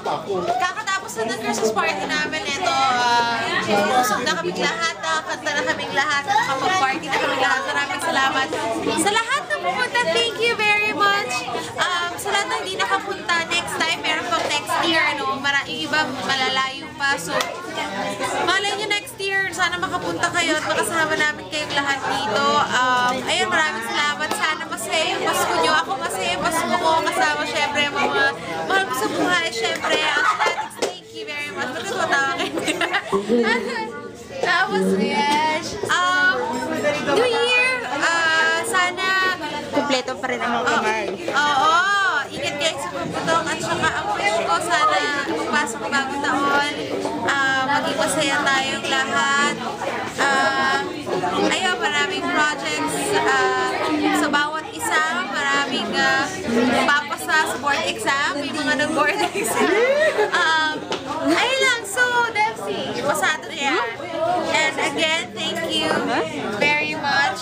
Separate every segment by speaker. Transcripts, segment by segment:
Speaker 1: Kakatapos na ng Christmas party namin, ito, busog na kaming lahat, kanta na kaming lahat, nakapag-party na kaming lahat. Maraming salamat sa lahat na pumunta. Thank you very much. Sa lahat na hindi nakapunta, next time, meron pang next year, no? Yung iba malalayo pa. So, malay nyo next year, sana makapunta kayo at makasama namin kayong lahat dito. Ayun, maraming salamat. Sana masaya yung Pasko nyo. Ako masaya yung Pasko ko. Kasama, syempre, mga mahal ko sa buhay. Syempre, athletics, thank you very much. Ba't natatawa kayo? Tapos, yes. New Year, sana
Speaker 2: Kompleto pa rin ang mga kamay.
Speaker 1: Oo, ingat kayo sa pagputok at saka ang wish ko sana magpasok ang bagong taon. Maging masaya tayong lahat. Ayun, maraming projects sa bawat isa. Maraming papasa sa board exam. May mga nag-board exam. Ayun lang. So, Dempsey, pasado na yan. And again, thank you very much.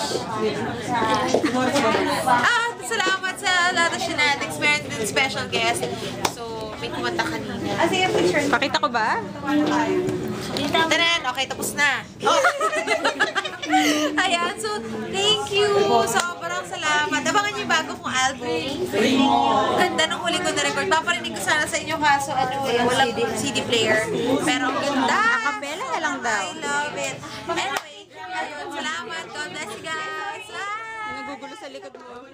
Speaker 1: Salamat sa lahat ng shenanigans. Meron din special guest. So, may kumanta kanina.
Speaker 2: Pakita ko ba?
Speaker 1: Tanan, okay, tapos na. Oh. Ayan, so, thank you. Sobrang salamat. Abangan niyo yung bago kong album. Ganda nung huli ko na-record. Paparinig ko sana sa inyo kaso walang CD player. Pero ang ganda.
Speaker 2: Acapella na lang daw.
Speaker 1: I love it. Anyway, ayun, salamat. God bless you guys. Bye!
Speaker 2: Nagugulo sa likod mo.